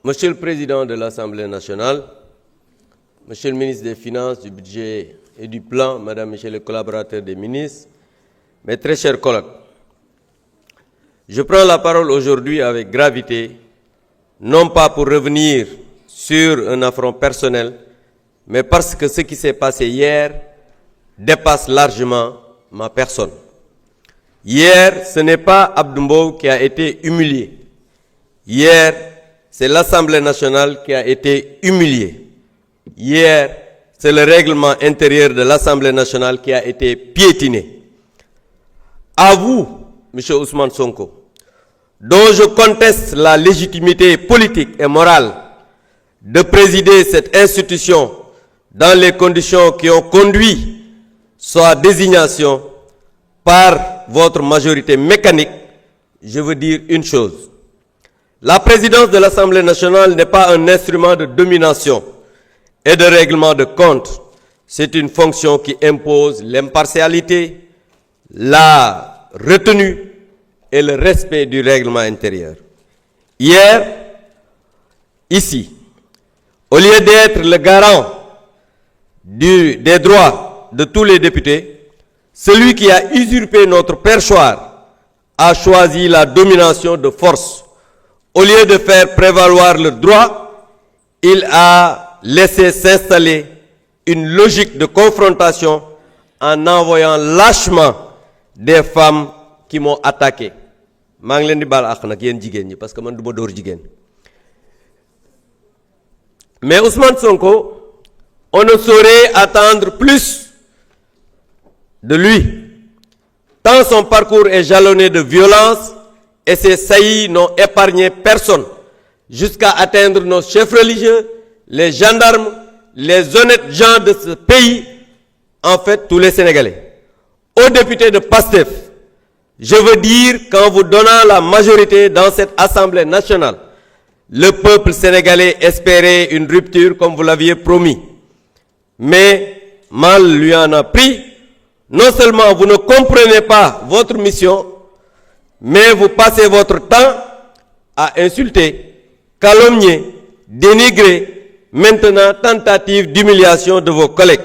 Monsieur le Président de l'Assemblée nationale, Monsieur le ministre des Finances, du Budget et du Plan, Madame, Monsieur les collaborateurs des ministres, mes très chers collègues, je prends la parole aujourd'hui avec gravité, non pas pour revenir sur un affront personnel, mais parce que ce qui s'est passé hier dépasse largement ma personne. Hier, ce n'est pas Abdou Mbow qui a été humilié. Hier, c'est l'Assemblée nationale qui a été humiliée. Hier, c'est le règlement intérieur de l'Assemblée nationale qui a été piétiné. À vous, M. Ousmane Sonko, dont je conteste la légitimité politique et morale de présider cette institution dans les conditions qui ont conduit sa désignation par votre majorité mécanique, je veux dire une chose. La présidence de l'Assemblée nationale n'est pas un instrument de domination et de règlement de compte. C'est une fonction qui impose l'impartialité, la retenue et le respect du règlement intérieur. Hier, ici, au lieu d'être le garant des droits de tous les députés, celui qui a usurpé notre perchoir a choisi la domination de force. Au lieu de faire prévaloir le droit, il a laissé s'installer une logique de confrontation en envoyant lâchement des femmes qui m'ont attaqué. maa ngi leen di baal àq nag yéen jigéen ñi parce que man du ma dóor jigéen. Mais Ousmane Sonko, on ne saurait attendre plus de lui, tant son parcours est jalonné de violence et ses saillies n'ont épargné personne, jusqu'à atteindre nos chefs religieux, les gendarmes, les honnêtes gens de ce pays, en fait tous les Sénégalais. Aux députés de PASTEF, je veux dire qu'en vous donnant la majorité dans cette Assemblée nationale, le peuple sénégalais espérait une rupture comme vous l'aviez promis. Mais mal lui en a pris. Non seulement vous ne comprenez pas votre mission, mais vous passez votre temps à insulter, calomnier, dénigrer, maintenant tentative d'humiliation de vos collègues.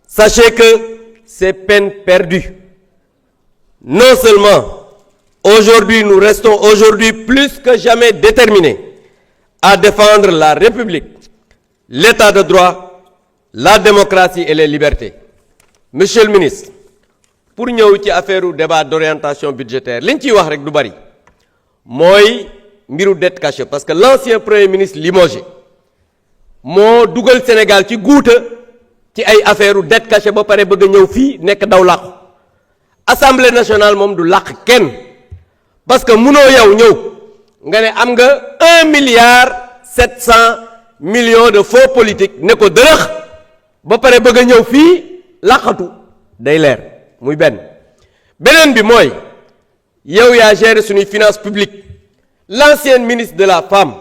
Sachez que c'est peine perdue. Non seulement aujourd'hui nous restons aujourd'hui plus que jamais déterminés à défendre la République, l'état de droit, la démocratie et les libertés. Monsieur le ministre, pour ñëw ci affaire débat d'orientation budgétaire liñ ciy wax rek du bari mooy mbiru dette cachée parce que l'ancien premier ministre limogé moo dugal Sénégal ci guuta ci ay affaire dette cachée ba pare bëgg a ñëw fii nekk daw làqu Assemblée nationale moom du làq kenn parce que munoo yow ñëw nga ne am nga 1,7 milliard de faux politiques ne ko dërëx ba pare bëgg a ñëw fii laqatu day leer muy benn beneen bi mooy yow yaa géré suñuy finances publiques l'ancienne ministre de la femme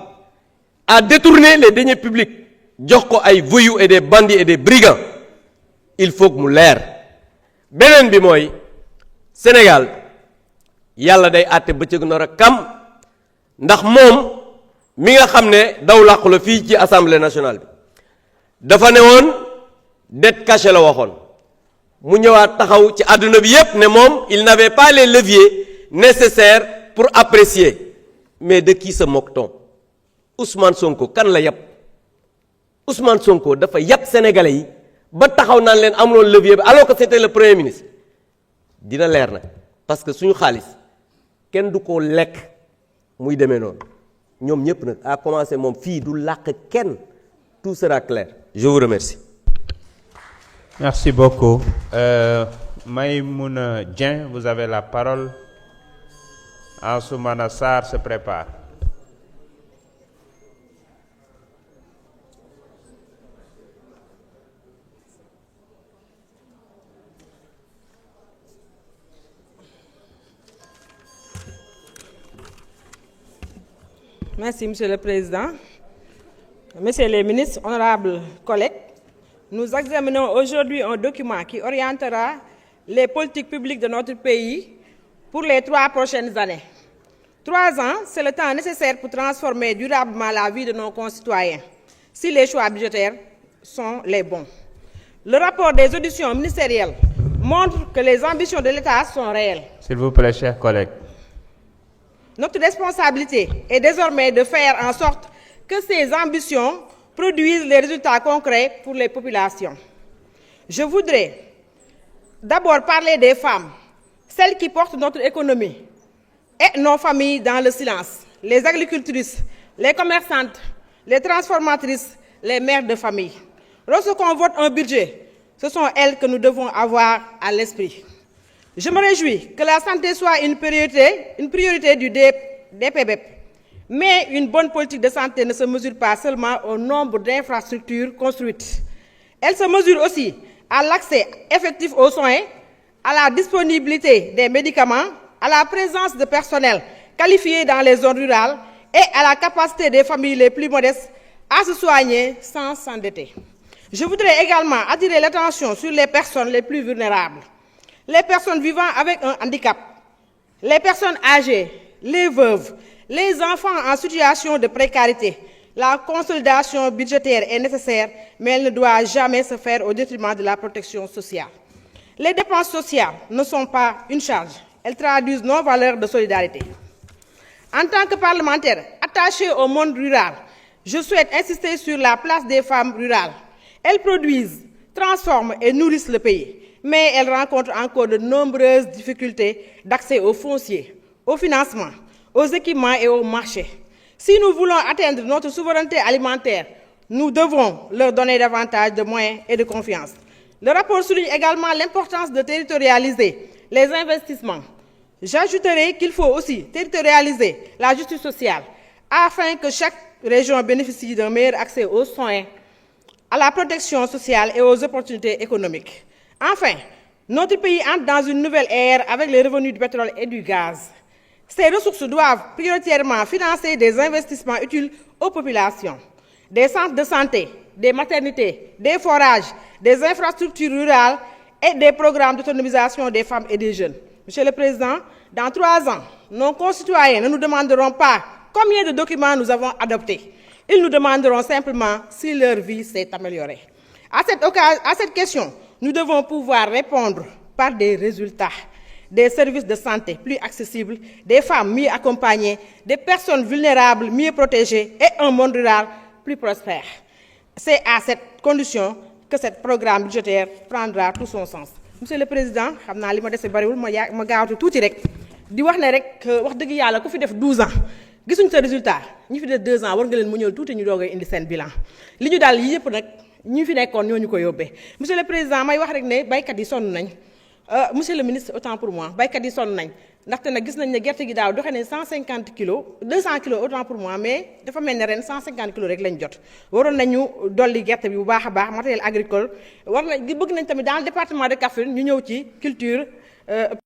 a détourné les deniers publics jox ko ay voyous et des bandits et des brigands il faut que mu leer beneen bi mooy Sénégal yàlla day àtte bëccëg nar a kam ndax moom mi nga xam ne daw làqu la fii ci assemblée nationale bi dafa ne woon dette cachée la waxoon mu ñëwaat taxaw ci àdduna bi yépp ne moom il n'avait pas les leviers nécessaires pour apprécier mais de qui se moque-t-on Ousmane Sonko kan la yàpp Ousmane Sonko dafa yàpp sénégalais yi ba taxaw naan leen amuloon levier bi alors que c'était le premier ministre dina leer nag parce que suñu xaalis kenn du ko lekk muy demee noonu ñoom ñëpp nag à commencer moom fii du làq kenn tout sera clair je vous remercie. Merci beaucoup. Maïmouna Dieng, vous avez la parole. Ansoumana Sarr se prépare. Merci, Monsieur le Président. Messieurs les ministres, honorables collègues, nous examinons aujourd'hui un document qui orientera les politiques publiques de notre pays pour les 3 prochaines années. 3 ans, c'est le temps nécessaire pour transformer durablement la vie de nos concitoyens, si les choix budgétaires sont les bons. Le rapport des auditions ministérielles montre que les ambitions de l'État sont réelles. S'il vous plaît, chers collègues. Notre responsabilité est désormais de faire en sorte que ces ambitions produisent les résultats concrets pour les populations. Je voudrais d'abord parler des femmes, celles qui portent notre économie et nos familles dans le silence, les agricultrices, les commerçantes, les transformatrices, les mères de famille. Lorsqu'on vote un budget, ce sont elles que nous devons avoir à l'esprit. Je me réjouis que la santé soit une priorité du DPBEP. Mais une bonne politique de santé ne se mesure pas seulement au nombre d'infrastructures construites. Elle se mesure aussi à l'accès effectif aux soins, à la disponibilité des médicaments, à la présence de personnel qualifié dans les zones rurales et à la capacité des familles les plus modestes à se soigner sans s'endetter. Je voudrais également attirer l'attention sur les personnes les plus vulnérables, les personnes vivant avec un handicap, les personnes âgées, les veuves, les enfants en situation de précarité. La consolidation budgétaire est nécessaire, mais elle ne doit jamais se faire au détriment de la protection sociale. Les dépenses sociales ne sont pas une charge, elles traduisent nos valeurs de solidarité. En tant que parlementaire attaché au monde rural, je souhaite insister sur la place des femmes rurales. Elles produisent, transforment et nourrissent le pays, mais elles rencontrent encore de nombreuses difficultés d'accès au foncier, au financement, aux équipements et aux marchés. Si nous voulons atteindre notre souveraineté alimentaire, nous devons leur donner davantage de moyens et de confiance. Le rapport souligne également l'importance de territorialiser les investissements. J'ajouterai qu'il faut aussi territorialiser la justice sociale afin que chaque région bénéficie d'un meilleur accès aux soins, à la protection sociale et aux opportunités économiques. Enfin, notre pays entre dans une nouvelle ère avec les revenus du pétrole et du gaz. Ces ressources doivent prioritairement financer des investissements utiles aux populations, des centres de santé, des maternités, des forages, des infrastructures rurales et des programmes d'autonomisation des femmes et des jeunes. Monsieur le Président, dans 3 ans, nos concitoyens ne nous demanderont pas combien de documents nous avons adoptés. Ils nous demanderont simplement si leur vie s'est améliorée. À cette question, nous devons pouvoir répondre par des résultats, des services de santé plus accessibles, des femmes mieux accompagnées, des personnes vulnérables mieux protégées et un monde rural plus prospère. C'est à cette condition que ce programme budgétaire prendra tout son sens. Monsieur le Président, je sais que je ma gaawtu tuuti rek di wax ne rek wax dëgg yàlla ku fi def 12 ans gisuñ sa résultat ñi fi def 2 ans war nga leen mu ñëw tuuti ñu doogay indi seen bilan li ñu daal yëpp nag ñi fi nekkoon ñoo ñu ko yóbbee. Monsieur le Président, may wax rek ne baykat yi sonn nañ. Monsieur le ministre, autant pour moi baykat yi sonn nañ ndaxte nag gis nañ ne gerte gi daaw doxe ne 150 kilos 200 kilos autant pour moi mais dafa mel ne ren 150 kilos rek lañ jot waroon nañu dolli gerte bi bu baax a baax matériel agricole war nañ bëgg nañ tamit dans le département de Kaffrine ñu ñëw ci culture